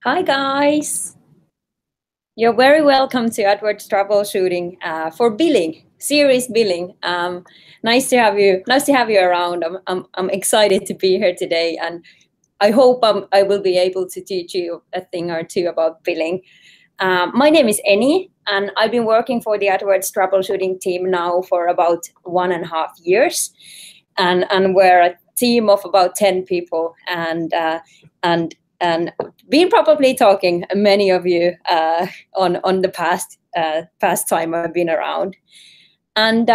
Hi guys, you're very welcome to AdWords troubleshooting for billing, serious billing. Nice to have you. Nice to have you around. I'm excited to be here today, and I hope I will be able to teach you a thing or two about billing. My name is Eni, and I've been working for the AdWords troubleshooting team now for about 1.5 years, and we're a team of about 10 people, and been probably talking many of you on the past time I've been around. And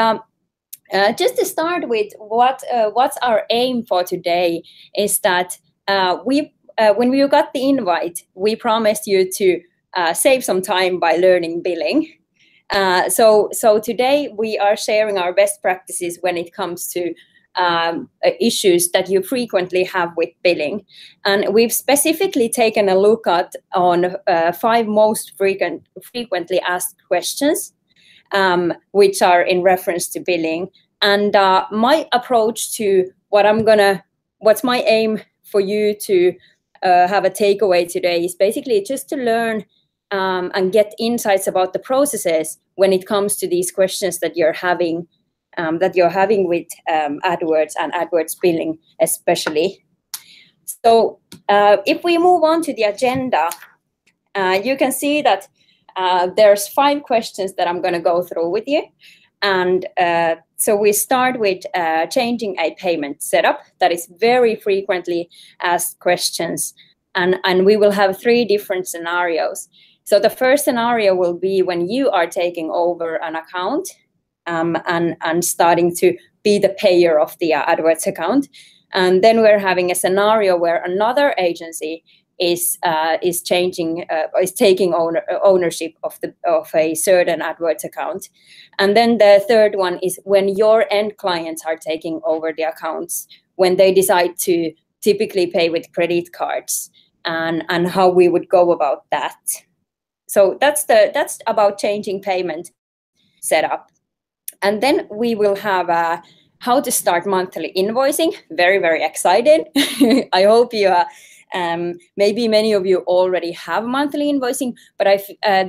just to start with, what's our aim for today is that when you got the invite, we promised you to save some time by learning billing. So today we are sharing our best practices when it comes to issues that you frequently have with billing, and we've specifically taken a look at on 5 most frequently asked questions, which are in reference to billing. And my approach to what's my aim for you to have a takeaway today is basically just to learn and get insights about the processes when it comes to these questions that you're having with AdWords and AdWords billing especially. So if we move on to the agenda, you can see that there's 5 questions that I'm going to go through with you. And so we start with changing a payment setup. That is very frequently asked questions. And we will have 3 different scenarios. So the first scenario will be when you are taking over an account and starting to be the payer of the AdWords account. And then we're having a scenario where another agency is taking ownership of a certain AdWords account. And then the third one is when your end clients are taking over the accounts, when they decide to typically pay with credit cards, and how we would go about that. So that's about changing payment setup. And then we will have how to start monthly invoicing. Very, very excited. I hope you maybe many of you already have monthly invoicing, but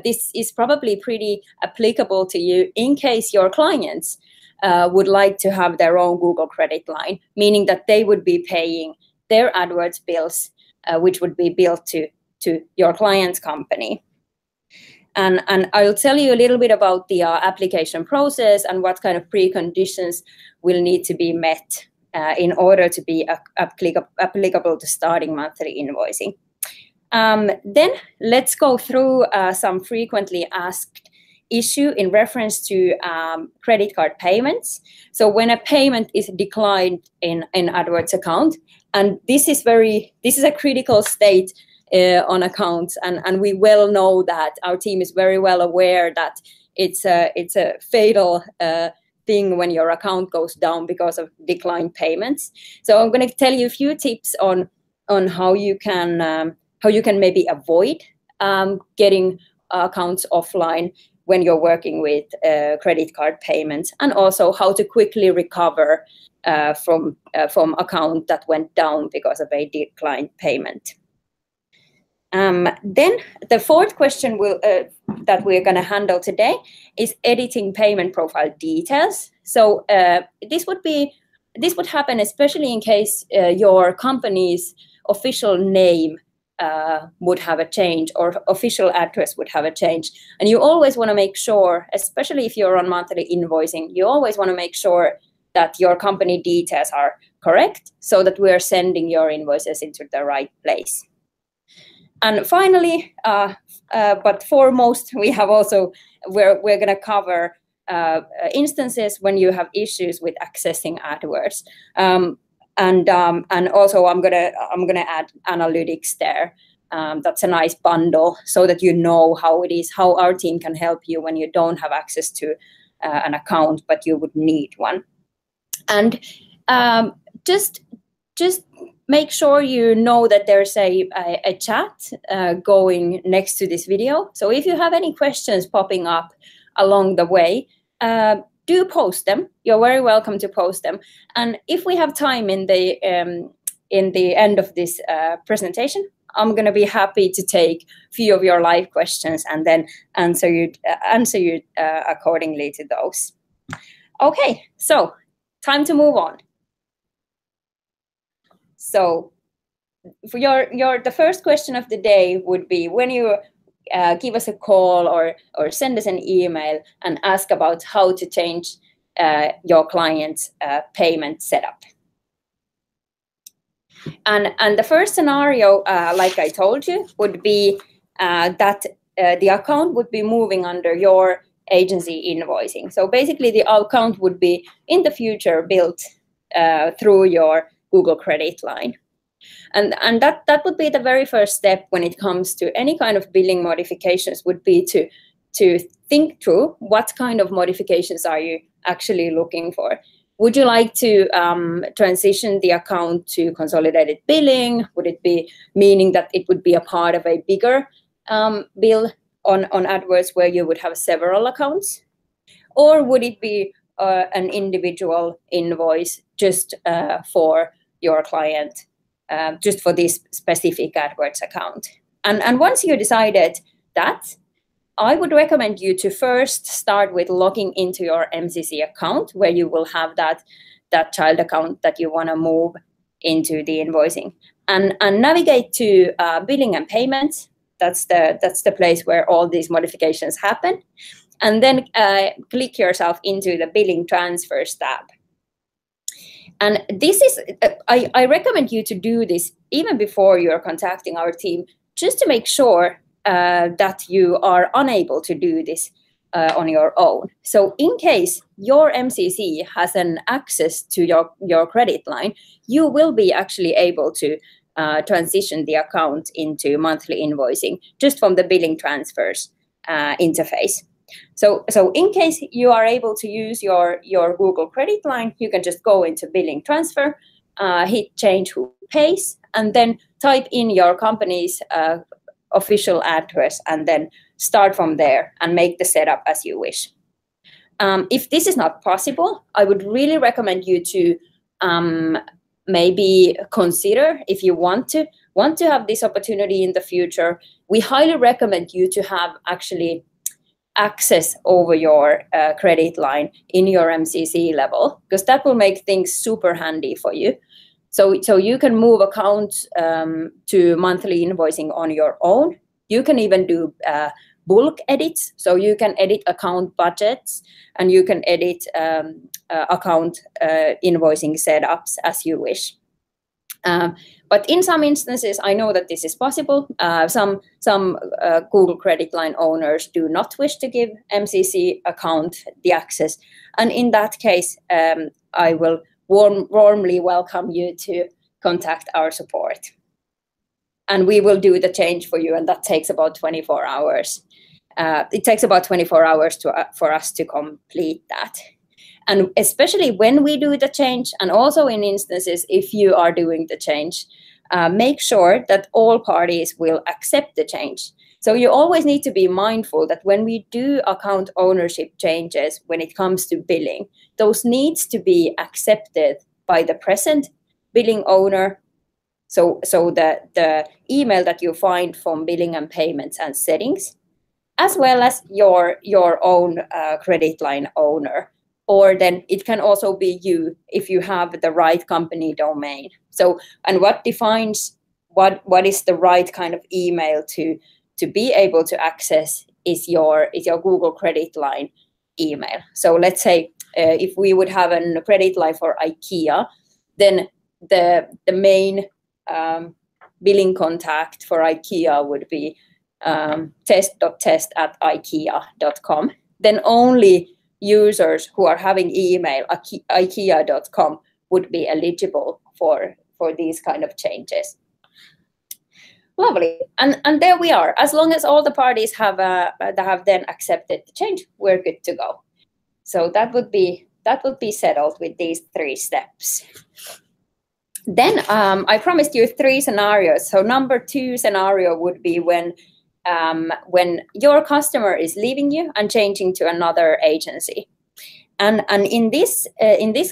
this is probably pretty applicable to you in case your clients would like to have their own Google credit line, meaning that they would be paying their AdWords bills, which would be billed to your client's company. And I'll tell you a little bit about the application process and what kind of preconditions will need to be met in order to be applicable to starting monthly invoicing. Then let's go through some frequently asked issue in reference to credit card payments. So when a payment is declined in AdWords account, and this is a critical state on accounts, and we well know that our team is very well aware that it's a fatal thing when your account goes down because of declined payments. So I'm going to tell you a few tips on how you can maybe avoid getting accounts offline when you're working with credit card payments, and also how to quickly recover from account that went down because of a declined payment. Then the 4th question that we're going to handle today is editing payment profile details. So this would happen especially in case your company's official name would have a change, or official address would have a change. And you always want to make sure, especially if you're on monthly invoicing, you always want to make sure that your company details are correct so that we're sending your invoices into the right place. And finally, but foremost, we're going to cover instances when you have issues with accessing AdWords, and also I'm gonna add analytics there. That's a nice bundle so that you know how our team can help you when you don't have access to an account but you would need one. And just make sure you know that there's a chat going next to this video. So if you have any questions popping up along the way, do post them. You're very welcome to post them. And if we have time in the end of this presentation, I'm going to be happy to take a few of your live questions and then answer you accordingly to those. Okay, so time to move on. So for the first question of the day would be, when you give us a call or send us an email and ask about how to change your client's payment setup. And the first scenario, like I told you, would be that the account would be moving under your agency invoicing. So basically, the account would be in the future built through your Google credit line. And that would be the very first step when it comes to any kind of billing modifications, would be to think through what kind of modifications are you actually looking for. Would you like to transition the account to consolidated billing? Would it be meaning that it would be a part of a bigger bill on AdWords where you would have several accounts? Or would it be an individual invoice just for your client, just for this specific AdWords account? And once you decided that, I would recommend you to first start with logging into your MCC account, where you will have that child account that you want to move into the invoicing, and navigate to billing and payments. That's the place where all these modifications happen. And then click yourself into the billing transfers tab. And this is, I recommend you to do this even before you're contacting our team, just to make sure that you are unable to do this on your own. So in case your MCC has an access to your credit line, you will be actually able to transition the account into monthly invoicing just from the billing transfers interface. So in case you are able to use your Google credit line, you can just go into billing transfer, hit change who pays, and then type in your company's official address, and then start from there and make the setup as you wish. If this is not possible, I would really recommend you to maybe consider, if you want to have this opportunity in the future, we highly recommend you to have actually access over your credit line in your MCC level, because that will make things super handy for you. So you can move accounts to monthly invoicing on your own. You can even do bulk edits. So you can edit account budgets, and you can edit account invoicing setups as you wish. But in some instances, I know that this is possible. Some Google credit line owners do not wish to give MCC account the access. And in that case, I will warmly welcome you to contact our support. And we will do the change for you, and that takes about 24 hours. It takes about 24 hours for us to complete that. And especially when we do the change, and also in instances if you are doing the change, make sure that all parties will accept the change. So you always need to be mindful that when we do account ownership changes, when it comes to billing, those needs to be accepted by the present billing owner. So the email that you find from billing and payments and settings, as well as your own credit line owner. Or then it can also be you if you have the right company domain. So, and what defines what is the right kind of email to be able to access is your Google credit line email. So let's say if we would have a credit line for IKEA, then the main billing contact for IKEA would be test.test@ikea.com. Then only users who are having email ikea.com would be eligible for these kind of changes. Lovely, and there we are. As long as all the parties have then accepted the change, we're good to go. So that would be settled with these 3 steps. Then I promised you 3 scenarios. So number 2 scenario would be when your customer is leaving you and changing to another agency. And in this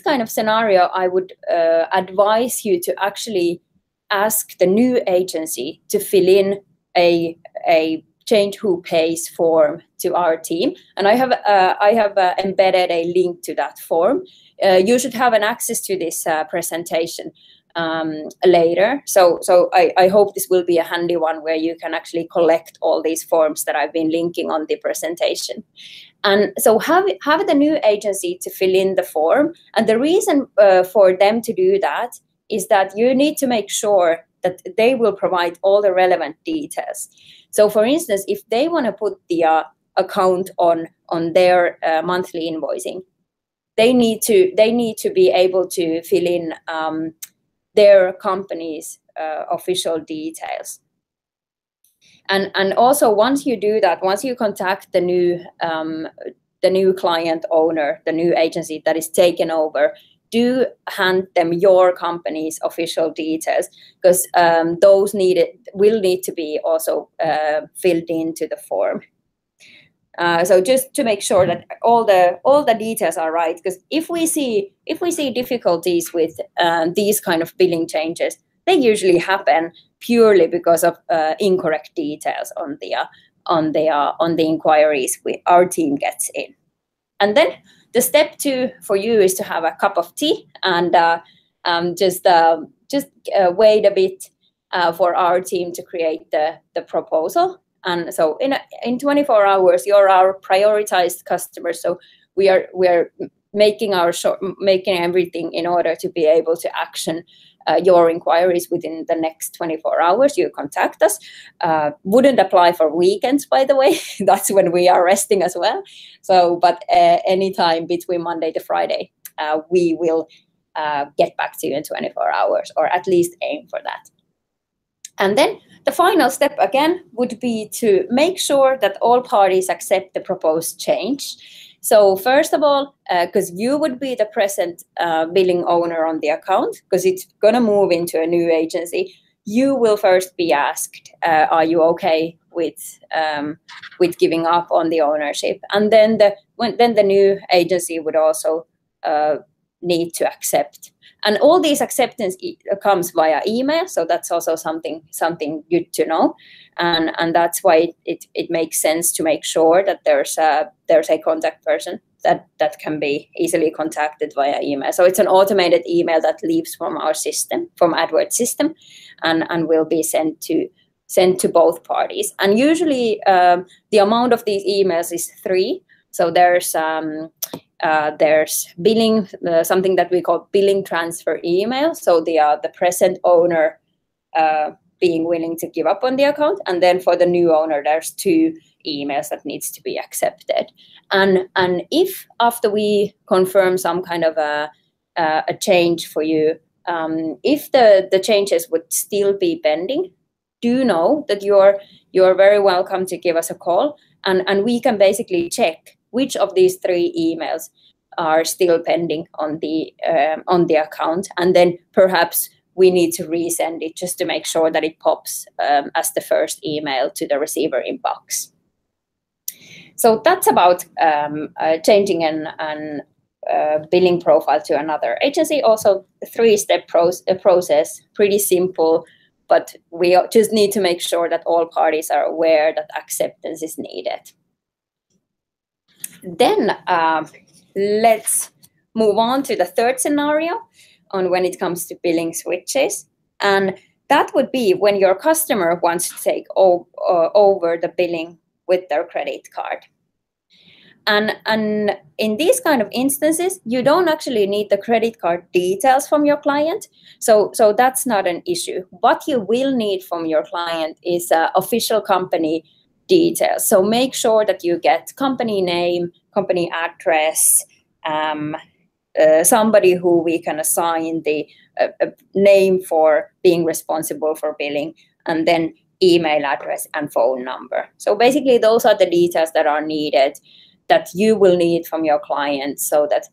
kind of scenario, I would advise you to actually ask the new agency to fill in a change who pays form to our team, and I have embedded a link to that form. You should have an access to this presentation later. So I hope this will be a handy one where you can actually collect all these forms that I've been linking on the presentation. And so have the new agency to fill in the form. And the reason for them to do that is that you need to make sure that they will provide all the relevant details. So for instance, if they want to put the account on their monthly invoicing, they need to be able to fill in their company's official details. And also, once you do that, once you contact the new client owner, the new agency that is taken over, do hand them your company's official details, because those will need to be also filled into the form. So just to make sure that all the details are right, because if we see difficulties with these kind of billing changes, they usually happen purely because of incorrect details on the inquiries our team gets in. And then the step 2 for you is to have a cup of tea and just wait a bit for our team to create the proposal. And so in 24 hours, you're our prioritized customer. So we are making everything in order to be able to action your inquiries within the next 24 hours. You contact us. Wouldn't apply for weekends, by the way. That's when we are resting as well. So, but anytime between Monday to Friday, we will get back to you in 24 hours, or at least aim for that. And then the final step again would be to make sure that all parties accept the proposed change. So first of all, because you would be the present billing owner on the account, because it's going to move into a new agency, you will first be asked, are you okay with giving up on the ownership? And then the new agency would also need to accept. And all these acceptance comes via email, so that's also something good to know, and that's why it makes sense to make sure that there's a contact person that can be easily contacted via email. So it's an automated email that leaves from our system, from AdWords system, and will be sent to both parties. And usually the amount of these emails is 3. So there's billing, something that we call billing transfer email. So the present owner being willing to give up on the account, and then for the new owner, there's 2 emails that needs to be accepted. And if after we confirm some kind of a change for you, if the changes would still be pending, do know that you're very welcome to give us a call, and we can basically check which of these 3 emails are still pending on the account, and then perhaps we need to resend it just to make sure that it pops as the first email to the receiver inbox. So that's about changing an billing profile to another agency. Also, a 3-step process, pretty simple, but we just need to make sure that all parties are aware that acceptance is needed. Then let's move on to the 3rd scenario on when it comes to billing switches. And that would be when your customer wants to take over the billing with their credit card. And in these kind of instances, you don't actually need the credit card details from your client. So that's not an issue. What you will need from your client is official company details. So make sure that you get company name, company address, somebody who we can assign the name for being responsible for billing, and then email address and phone number. So basically those are the details that are needed, that you will need from your client so that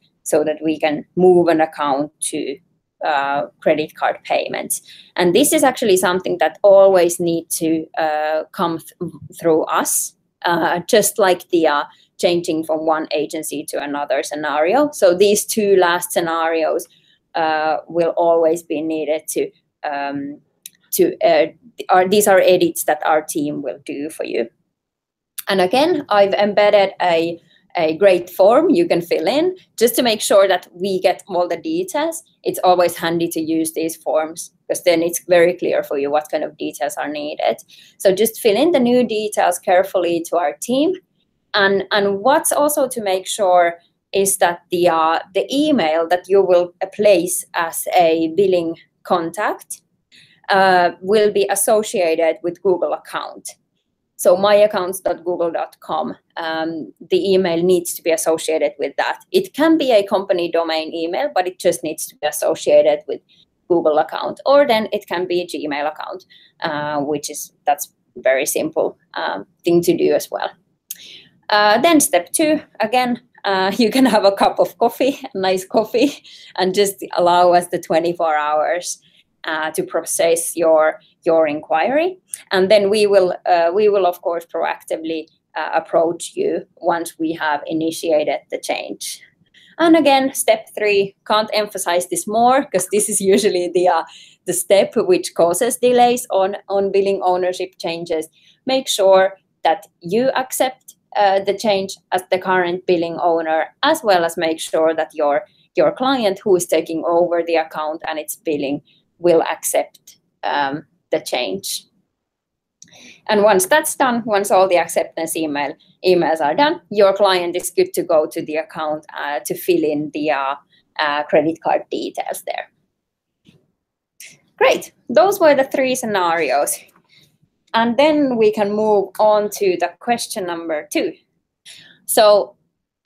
we can move an account to credit card payments. And this is actually something that always need to come through us, just like the changing from one agency to another scenario. So these 2 last scenarios will always be needed to these are edits that our team will do for you. And again, I've embedded a great form you can fill in just to make sure that we get all the details. It's always handy to use these forms because then it's very clear for you what kind of details are needed. So just fill in the new details carefully to our team. And what's also to make sure is that the email that you will place as a billing contact will be associated with Google account. So myaccounts.google.com, the email needs to be associated with that. It can be a company domain email, but it just needs to be associated with Google account, or then it can be a Gmail account, that's very simple thing to do as well. Then step 2, again, you can have a cup of coffee, a nice coffee, and just allow us the 24 hours to process your inquiry, and then we will of course proactively approach you once we have initiated the change. And again, step 3, can't emphasize this more because this is usually the step which causes delays on billing ownership changes. Make sure that you accept the change as the current billing owner, as well as make sure that your client who is taking over the account and its billing will accept the change. And once that's done, once all the acceptance emails are done, your client is good to go to the account to fill in the credit card details there. Great, those were the 3 scenarios. And then we can move on to the question number 2. So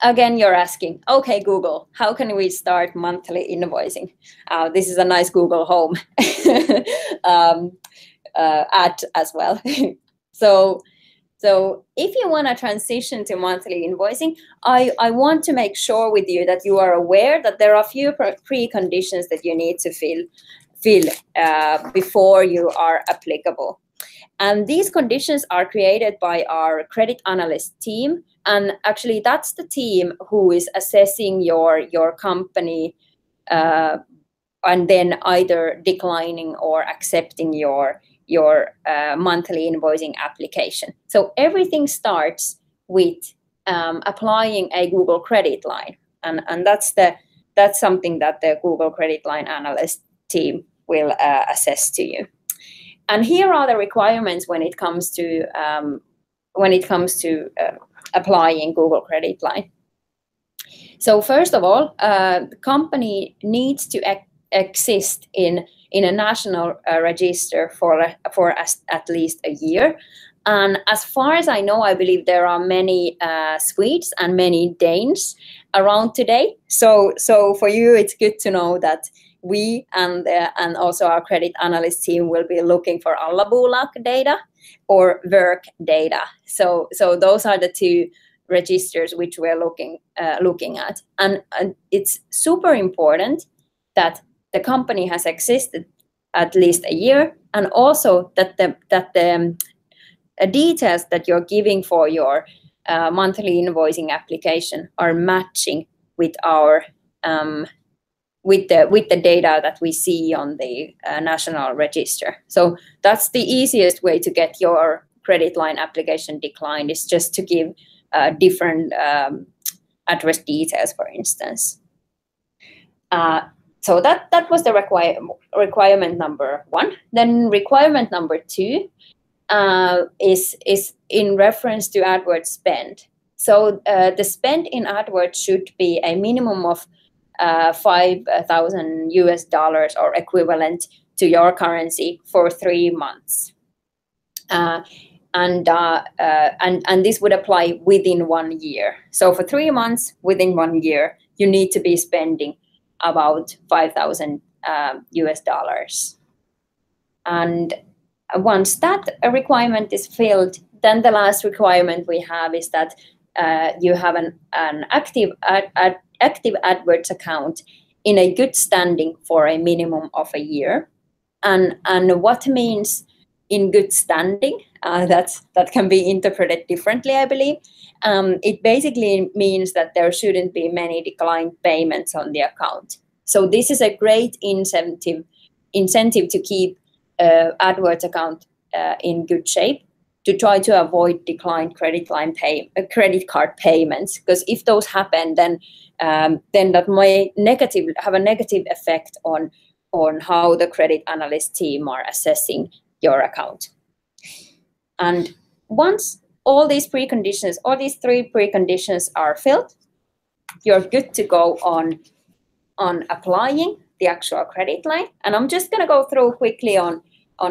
again, you're asking, okay, Google, how can we start monthly invoicing? This is a nice Google Home ad as well. So if you want to transition to monthly invoicing, I want to make sure with you that you are aware that there are a few preconditions that you need to fill before you are applicable. And these conditions are created by our credit analyst team. And actually, that's the team who is assessing your company and then either declining or accepting your monthly invoicing application. So everything starts with applying a Google credit line. And that's something that the Google credit line analyst team will assess to you. And here are the requirements when it comes to applying Google Credit Line. So first of all, the company needs to exist in a national register for at least a year. And as far as I know, I believe there are many Swedes and many Danes around today. So for you, it's good to know that we and also our credit analyst team will be looking for Allabolag data or work data. So those are the 2 registers which we're looking at. And it's super important that the company has existed at least a year, and also that the details that you're giving for your monthly invoicing application are matching with our with the data that we see on the national register. So that's the easiest way to get your credit line application declined, is just to give different address details, for instance. So that was the requirement number 1. Then requirement number 2 is in reference to AdWords spend. So the spend in AdWords should be a minimum of $5,000 or equivalent to your currency for 3 months, and this would apply within 1 year. So for 3 months within 1 year, you need to be spending about $5,000. And once that requirement is filled, then the last requirement we have is that you have an active AdWords account in a good standing for a minimum of a year. And what means in good standing? That can be interpreted differently, I believe. It basically means that there shouldn't be many declined payments on the account. So this is a great incentive to keep AdWords account in good shape to try to avoid declined credit card payments, because if those happen, then that might have a negative effect on how the credit analyst team are assessing your account. And once all these three preconditions are filled, you're good to go on applying the actual credit line. And I'm just going to go through quickly on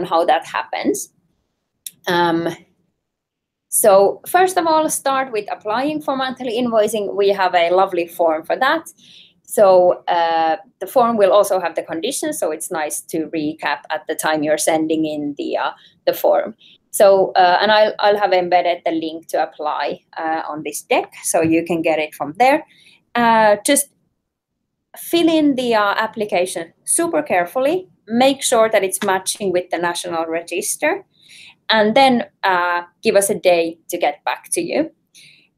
how that happens. So first of all, start with applying for monthly invoicing. We have a lovely form for that. So the form will also have the conditions, so it's nice to recap at the time you're sending in the form. So and I'll have embedded the link to apply on this deck, so you can get it from there. Just fill in the application super carefully. Make sure that it's matching with the National Register, and then give us a day to get back to you.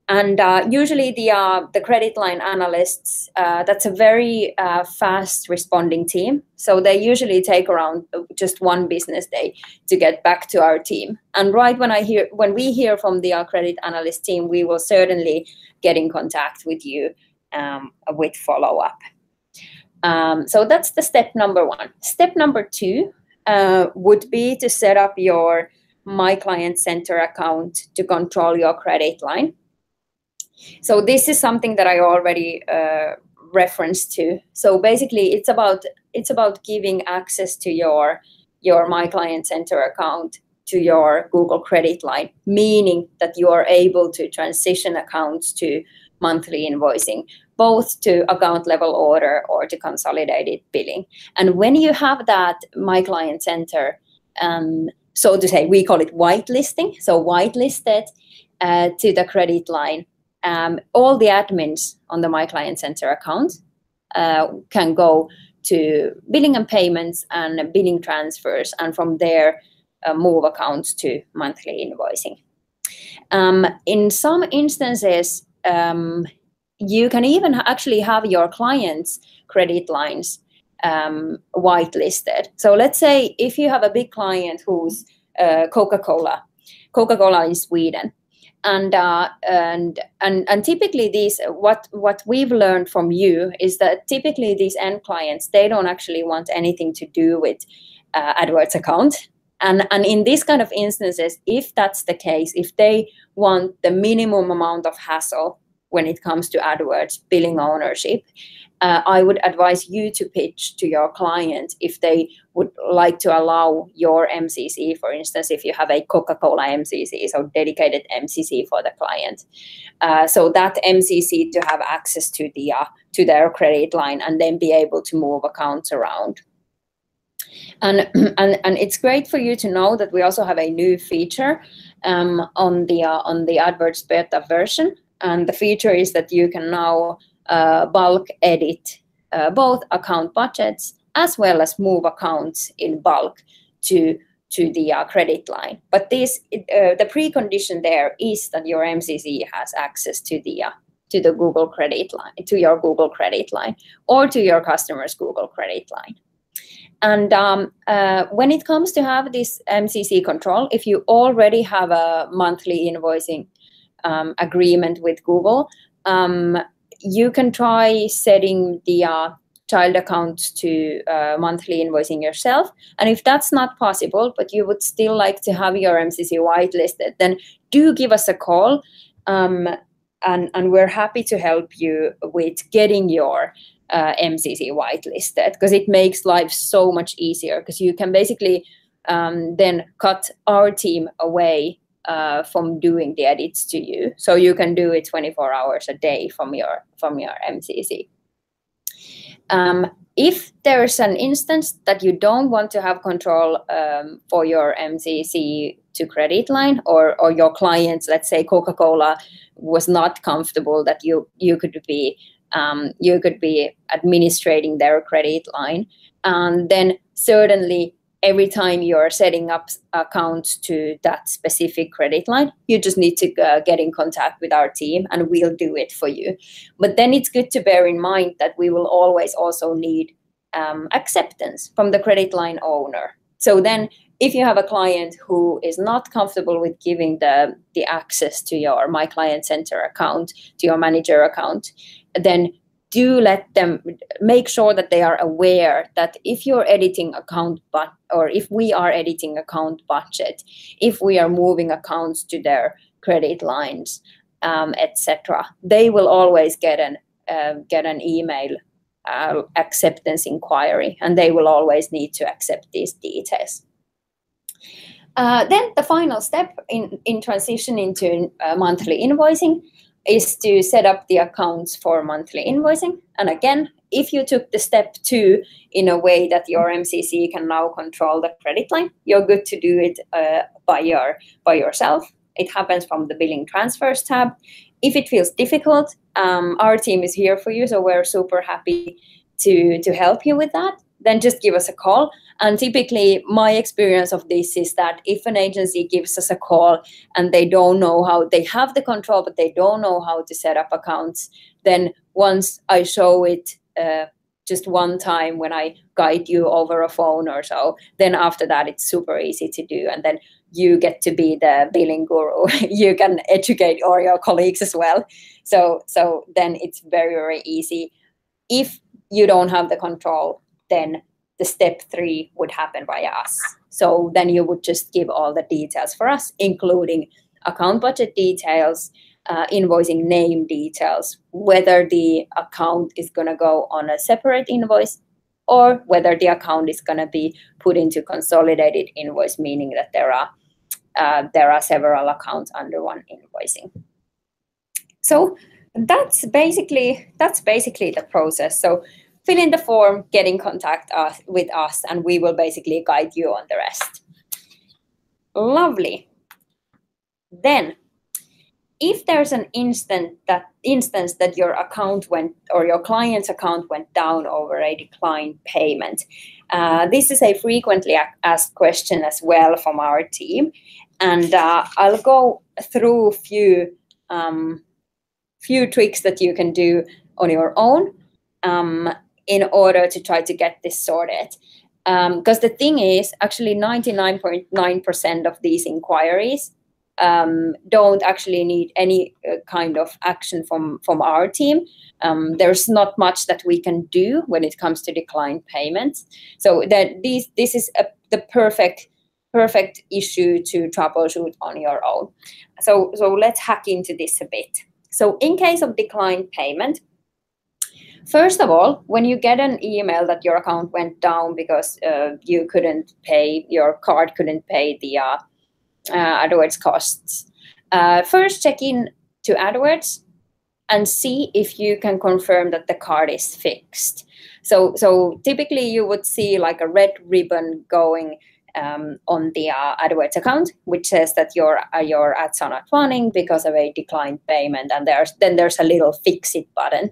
And usually the credit line analysts, that's a very fast responding team. So they usually take around just 1 business day to get back to our team. And right when we hear from the credit analyst team, we will certainly get in contact with you with follow-up. So that's the step number 1. Step number 2 would be to set up your My Client Center account to control your credit line. So this is something that I already referenced to. So basically, it's about giving access to your My Client Center account to your Google credit line, meaning that you are able to transition accounts to monthly invoicing, both to account level order or to consolidated billing. And when you have that My Client Center, so to say, we call it whitelisting, so whitelisted to the credit line, all the admins on the My Client Center account can go to billing and payments and billing transfers, and from there move accounts to monthly invoicing. In some instances, you can even actually have your clients' credit lines whitelisted. So let's say if you have a big client who's Coca-Cola in Sweden, and typically these, what we've learned from you is that typically these end clients, they don't actually want anything to do with AdWords account. And in these kind of instances, if that's the case, if they want the minimum amount of hassle when it comes to AdWords billing ownership, I would advise you to pitch to your client if they would like to allow your MCC, for instance, if you have a Coca-Cola MCC, so dedicated MCC for the client. So that MCC to have access to their credit line and then be able to move accounts around. And it's great for you to know that we also have a new feature on the AdWords beta version. And the feature is that you can now bulk edit both account budgets as well as move accounts in bulk to the credit line. But the precondition there is that your MCC has access to the Google credit line, to your Google credit line, or to your customer's Google credit line. And when it comes to have this MCC control, if you already have a monthly invoicing agreement with Google, you can try setting the child account to monthly invoicing yourself. And if that's not possible, but you would still like to have your MCC whitelisted, then do give us a call, and we're happy to help you with getting your MCC whitelisted, because it makes life so much easier, because you can basically then cut our team away from doing the edits to you, so you can do it 24 hours a day from your MCC. If there's an instance that you don't want to have control for your MCC to credit line, or your clients, let's say Coca-Cola, was not comfortable that you could be administrating their credit line, then certainly every time you're setting up accounts to that specific credit line, you just need to get in contact with our team and we'll do it for you. But then it's good to bear in mind that we will always also need acceptance from the credit line owner So then if you have a client who is not comfortable with giving the access to your My Client Center account, to your manager account, then do let them make sure that they are aware that if you're editing account, or if we are editing account budget, if we are moving accounts to their credit lines, etc., they will always get an email acceptance inquiry, and they will always need to accept these details. Then the final step in transitioning to monthly invoicing is to set up the accounts for monthly invoicing. And again, if you took the step 2 in a way that your MCC can now control the credit line, you're good to do it by yourself. It happens from the billing transfers tab. If it feels difficult, our team is here for you, so we're super happy to help you with that. Then just give us a call. And typically, my experience of this is that if an agency gives us a call and they don't know how, they have the control, but they don't know how to set up accounts, then once I show it just one time when I guide you over a phone or so, then after that, it's super easy to do. And then you get to be the billing guru. You can educate all your colleagues as well. So then it's very, very easy. If you don't have the control, then the step 3 would happen via us. So then you would just give all the details for us, including account budget details, invoicing name details, whether the account is going to go on a separate invoice or whether the account is going to be put into consolidated invoice, meaning that there are several accounts under one invoicing. So that's basically the process. So fill in the form, get in contact with us, and we will basically guide you on the rest. Lovely. Then, if there's an instance that your account went, or your client's account went down over a declined payment, this is a frequently asked question as well from our team, and I'll go through few tricks that you can do on your own in order to try to get this sorted. Because the thing is, actually 99.9% of these inquiries don't actually need any kind of action from our team. There's not much that we can do when it comes to declined payments. So that this is the perfect issue to troubleshoot on your own. So let's hack into this a bit. So in case of declined payment, first of all, when you get an email that your account went down because you couldn't pay, your card couldn't pay the AdWords costs, first check in to AdWords and see if you can confirm that the card is fixed. So typically you would see like a red ribbon going on the AdWords account, which says that your ads are not running because of a declined payment, and there's a little fix it button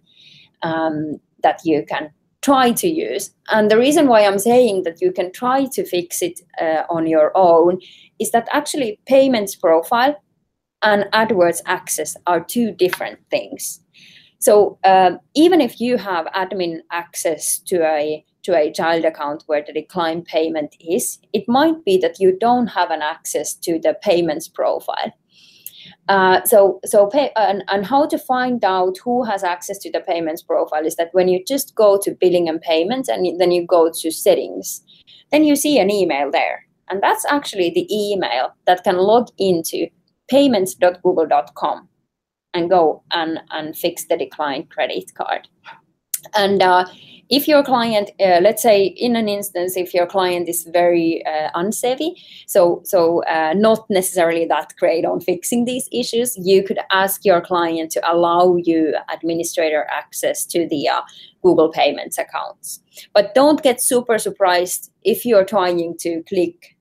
that you can try to use. And the reason why I'm saying that you can try to fix it on your own is that actually payments profile and AdWords access are 2 different things. So even if you have admin access to a child account where the declined payment is, it might be that you don't have an access to the payments profile. And how to find out who has access to the payments profile is that when you just go to billing and payments and then you go to settings, then you see an email there. And that's actually the email that can log into payments.google.com and go and fix the declined credit card. And if your client, let's say in an instance, if your client is very unsavvy, so not necessarily that great on fixing these issues, you could ask your client to allow you administrator access to the Google Payments accounts. But don't get super surprised if you're trying to click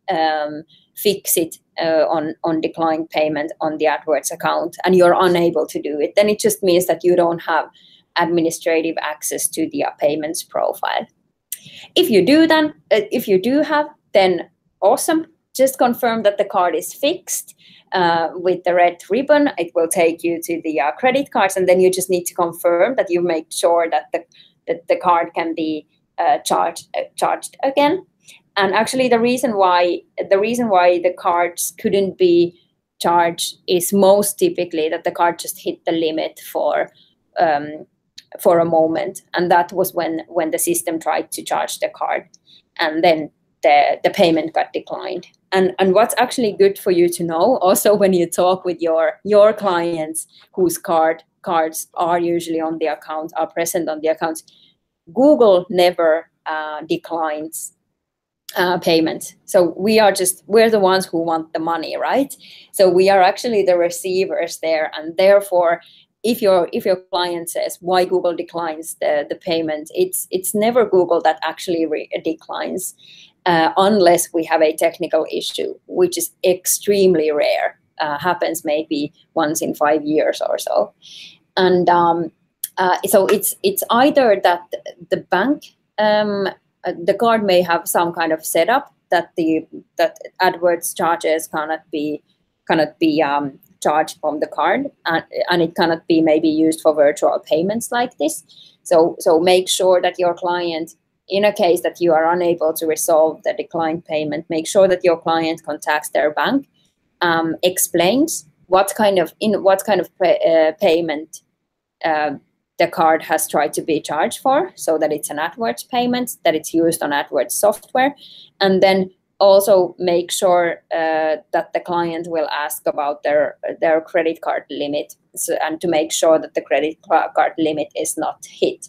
fix it on declined payment on the AdWords account and you're unable to do it. Then it just means that you don't have administrative access to the payments profile. If you do have, then awesome. Just confirm that the card is fixed with the red ribbon. It will take you to the credit cards, and then you just need to confirm that you make sure that the card can be charged again. And actually, the reason why the cards couldn't be charged is most typically that the card just hit the limit for a moment, and that was when the system tried to charge the card, and then the payment got declined. And what's actually good for you to know also when you talk with your clients whose cards are usually on the account, are present on the account, Google never declines payment. So we're the ones who want the money, right? So we are actually the receivers there, and therefore if your client says why Google declines the payment, it's never Google that actually declines, unless we have a technical issue, which is extremely rare. Happens maybe once in 5 years or so. And so it's either that the bank, the card may have some kind of setup that AdWords charges cannot be charged from the card, and it cannot be maybe used for virtual payments like this. So make sure that your client, in a case that you are unable to resolve the declined payment, make sure that your client contacts their bank, explains what kind of payment the card has tried to be charged for, so that it's an AdWords payment, that it's used on AdWords software, and then also make sure that the client will ask about their credit card limit, and to make sure that the credit card limit is not hit.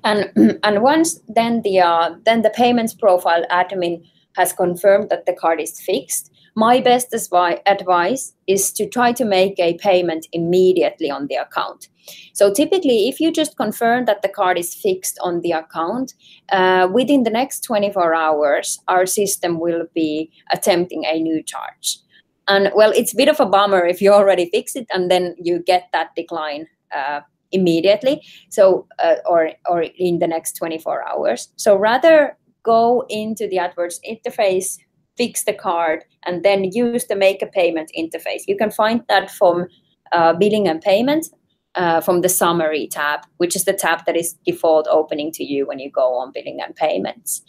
And once then the payments profile admin has confirmed that the card is fixed, my best advice is to try to make a payment immediately on the account. So typically, if you just confirm that the card is fixed on the account, within the next 24 hours, our system will be attempting a new charge. And well, it's a bit of a bummer if you already fix it and then you get that decline immediately. So or in the next 24 hours. So rather go into the AdWords interface, fix the card, and then use the make a payment interface. You can find that from billing and payment, from the summary tab, which is the tab that is default opening to you when you go on billing and payments.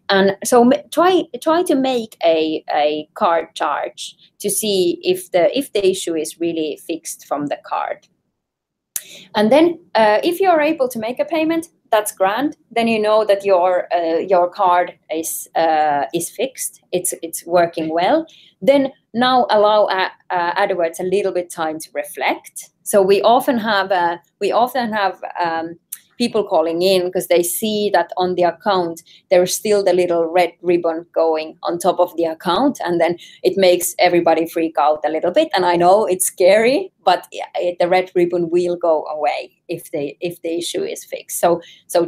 And so try to make a card charge to see if the issue is really fixed from the card. And then if you're able to make a payment, that's grand. Then you know that your card is fixed. It's working well. Then now allow AdWords a little bit time to reflect. So we often have people calling in because they see that on the account there's still the little red ribbon going on top of the account, and then it makes everybody freak out a little bit. And I know it's scary, but the red ribbon will go away if the issue is fixed. So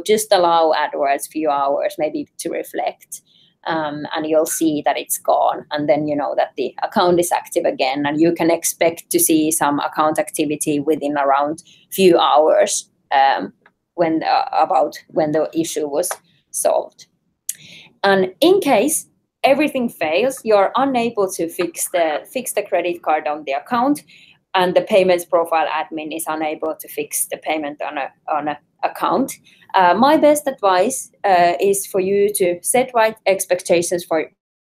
just allow AdWords a few hours maybe to reflect, and you'll see that it's gone, and then you know that the account is active again, and you can expect to see some account activity within around few hours when the issue was solved. And in case everything fails, you're unable to fix the credit card on the account, and the payments profile admin is unable to fix the payment on a account, my best advice is for you to set right expectations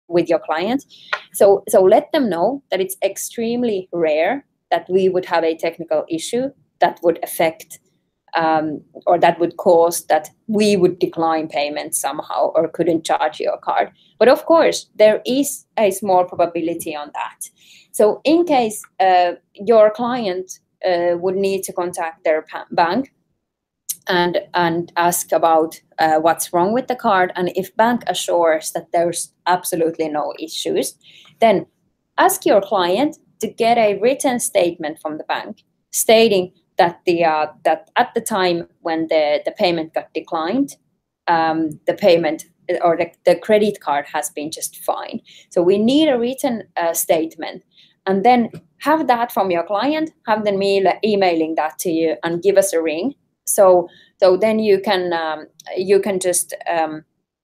with your client. So let them know that it's extremely rare that we would have a technical issue that would affect or that would cause that we would decline payment somehow or couldn't charge your card. But of course, there is a small probability on that. So in case your client would need to contact their bank and ask about what's wrong with the card, and if bank assures that there's absolutely no issues, then ask your client to get a written statement from the bank stating that that at the time when the payment got declined, the payment or the credit card has been just fine. So we need a written statement, and then have that from your client, have them emailing that to you, and give us a ring. So then you can just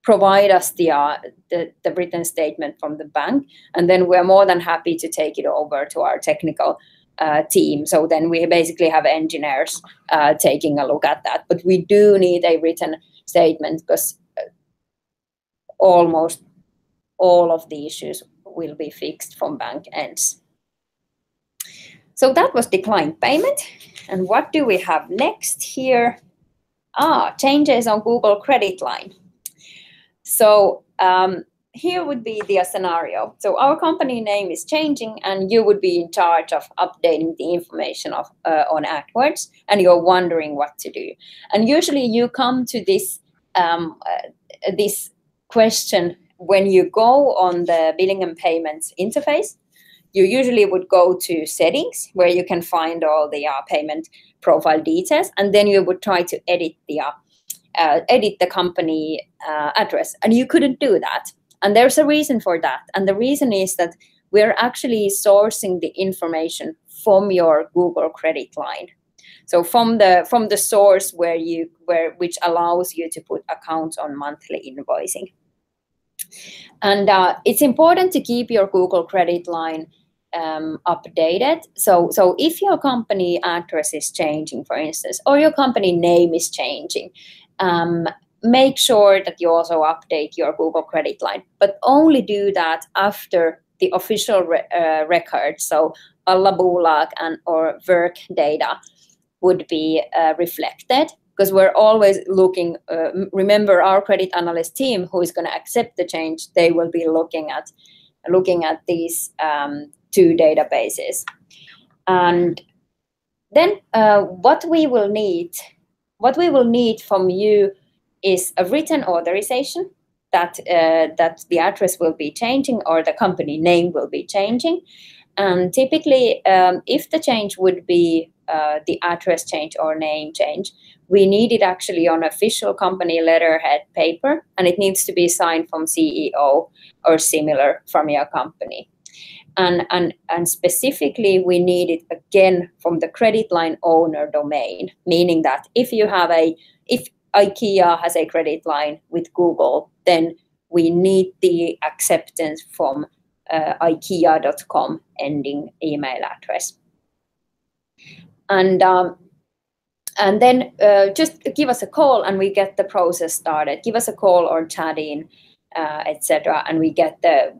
provide us the written statement from the bank, and then we're more than happy to take it over to our technical team. So then we basically have engineers taking a look at that. But we do need a written statement because almost all of the issues will be fixed from bank ends. So that was declined payment. And what do we have next here? Changes on Google Credit Line. So here would be the scenario. So our company name is changing and you would be in charge of updating the information on AdWords, and you're wondering what to do. And usually you come to this, this question when you go on the billing and payments interface. You usually would go to settings where you can find all the payment profile details, and then you would try to edit the company address, and you couldn't do that. And there's a reason for that. And the reason is that we're actually sourcing the information from your Google Credit Line. So from the source which allows you to put accounts on monthly invoicing. And it's important to keep your Google Credit Line updated. So if your company address is changing, for instance, or your company name is changing, make sure that you also update your Google Credit Line, but only do that after the official record. So alla bolag or work data would be reflected, because we're always looking, remember our credit analyst team who is going to accept the change, they will be looking at these two databases. And then what we will need from you is a written authorization that the address will be changing or the company name will be changing. And typically, if the change would be the address change or name change, we need it actually on official company letterhead paper, and it needs to be signed from CEO or similar from your company. And specifically, we need it again from the credit line owner domain, meaning that if IKEA has a credit line with Google, then we need the acceptance from ikea.com ending email address. And then just give us a call and we get the process started. Give us a call or chat in, etc., and we get the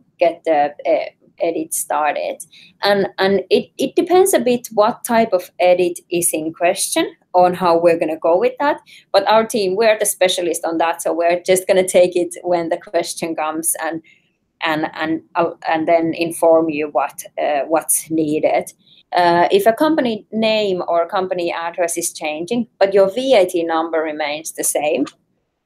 edit started. And it depends a bit what type of edit is in question on how we're going to go with that. But our team, we're the specialist on that, so we're just going to take it when the question comes and then inform you what's needed. If a company name or company address is changing, but your VAT number remains the same,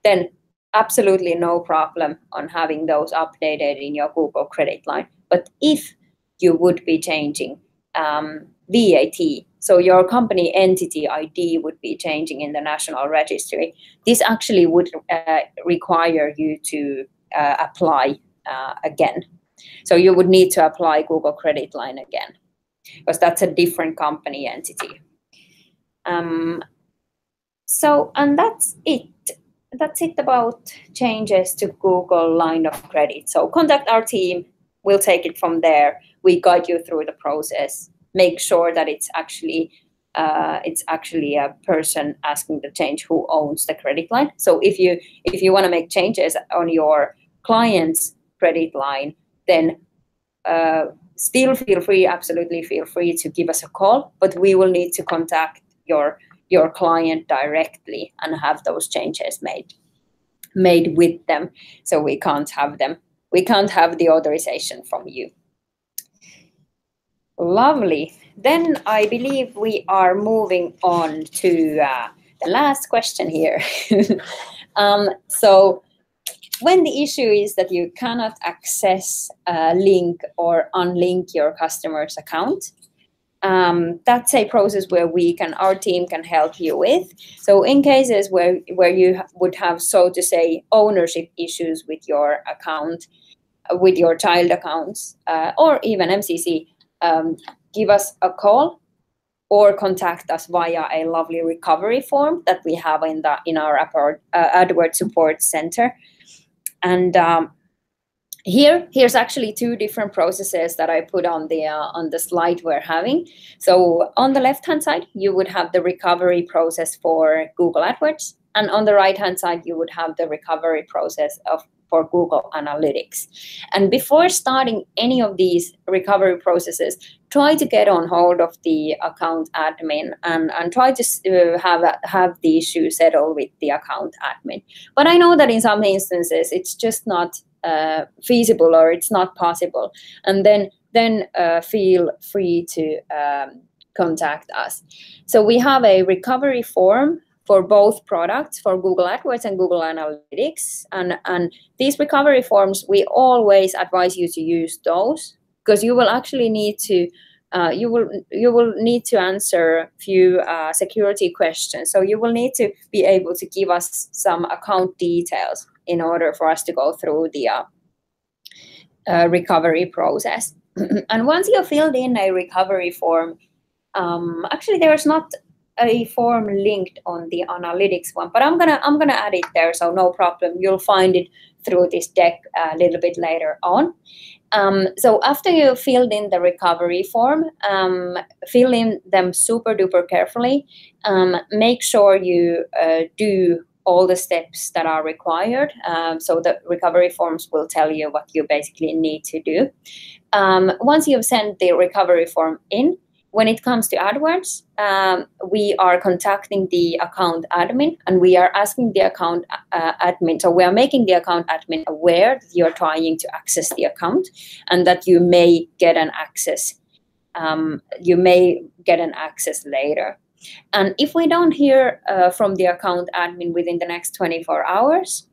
then absolutely no problem on having those updated in your Google Credit Line. But if you would be changing VAT, so your company entity ID would be changing in the National Registry, this actually would require you to apply again. So you would need to apply Google Credit Line again, because that's a different company entity. And that's it. That's it about changes to Google line of credit. So contact our team. We'll take it from there. We guide you through the process. Make sure that it's actually a person asking the change who owns the credit line. So if you want to make changes on your client's credit line, then still feel free, absolutely feel free to give us a call. But we will need to contact your client directly and have those changes made with them. So we can't have the authorization from you. Lovely. Then I believe we are moving on to the last question here. So when the issue is that you cannot access, link or unlink your customer's account, that's a process where our team can help you with. So in cases where you would have, so to say, ownership issues with your account, with your child accounts, or even MCC, give us a call or contact us via a lovely recovery form that we have in our AdWords support center. And here's actually two different processes that I put on the slide we're having. So on the left-hand side, you would have the recovery process for Google AdWords, and on the right-hand side, you would have the recovery process for Google Analytics. And before starting any of these recovery processes, try to get on hold of the account admin and try to have the issue settled with the account admin. But I know that in some instances it's just not feasible or it's not possible. And then feel free to contact us. So we have a recovery form for both products, for Google AdWords and Google Analytics. And these recovery forms, we always advise you to use those, because you will actually need to you will need to answer a few security questions. So you will need to be able to give us some account details in order for us to go through the recovery process. And once you've filled in a recovery form, actually there's not a form linked on the analytics one, but I'm gonna add it there, so no problem. You'll find it through this deck a little bit later on. So after you filled in the recovery form, fill in them super duper carefully. Make sure you do all the steps that are required. So the recovery forms will tell you what you basically need to do. Once you've sent the recovery form in, when it comes to AdWords, we are contacting the account admin and we are asking the account admin. So we are making the account admin aware that you're trying to access the account and that you may get an access. You may get an access later. And if we don't hear from the account admin within the next 24 hours,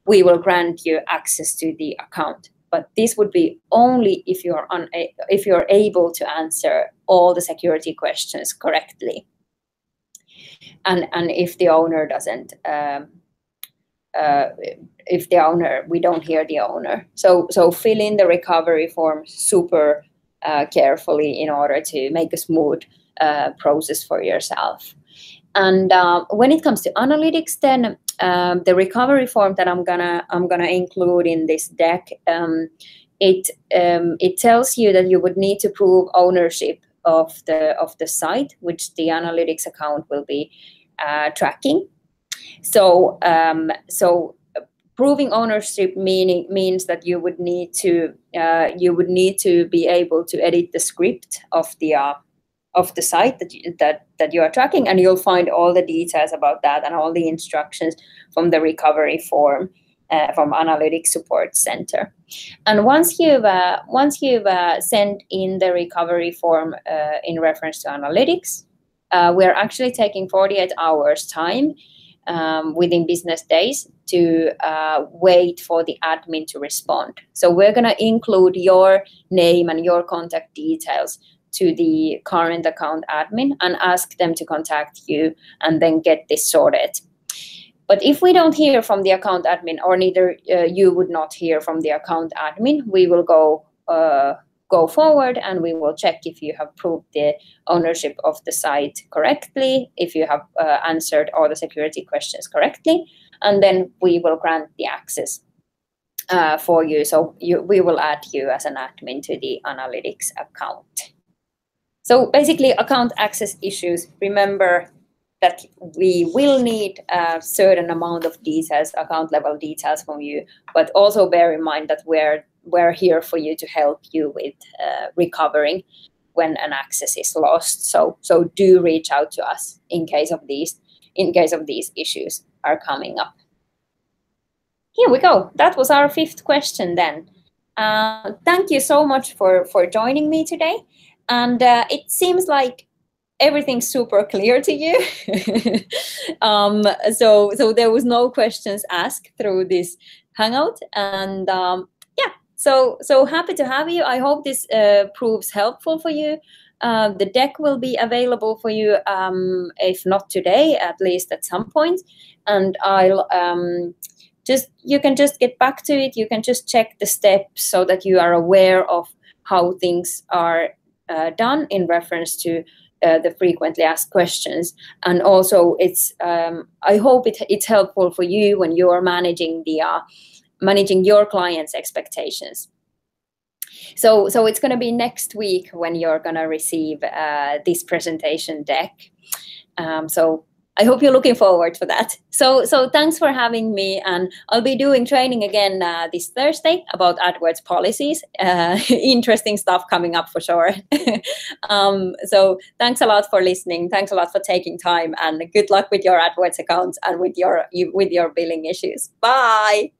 we will grant you access to the account. But this would be only if you're able to answer all the security questions correctly, and if the owner doesn't, we don't hear the owner. So fill in the recovery form super carefully in order to make a smooth process for yourself. And when it comes to analytics, then the recovery form that I'm gonna include in this deck, it tells you that you would need to prove ownership of the site, which the analytics account will be tracking. So proving ownership means that you would need to be able to edit the script of the site that you are tracking, and you'll find all the details about that and all the instructions from the recovery form from Analytics Support Center. And once you've sent in the recovery form in reference to analytics, we're actually taking 48 hours time within business days to wait for the admin to respond. So we're going to include your name and your contact details to the current account admin and ask them to contact you and then get this sorted. But if we don't hear from the account admin, or neither you would not hear from the account admin, we will go forward and we will check if you have proved the ownership of the site correctly, if you have answered all the security questions correctly, and then we will grant the access for you. So we will add you as an admin to the analytics account. So basically, account access issues, remember that we will need a certain amount of details, account level details from you, but also bear in mind that we're here for you to help you with recovering when an access is lost. So do reach out to us in case of these issues are coming up. Here we go. That was our 5th question then. Thank you so much for joining me today. And it seems like everything's super clear to you. So there was no questions asked through this Hangout. And yeah, so happy to have you. I hope this proves helpful for you. The deck will be available for you, if not today, at least at some point. And I'll you can just get back to it. You can just check the steps so that you are aware of how things are done in reference to the frequently asked questions. And also, it's I hope it's helpful for you when you are managing your clients' expectations. So it's going to be next week when you're going to receive this presentation deck. So I hope you're looking forward for that. So thanks for having me, and I'll be doing training again this Thursday about AdWords policies. Interesting stuff coming up for sure. So thanks a lot for listening. Thanks a lot for taking time, and good luck with your AdWords accounts and with your billing issues. Bye.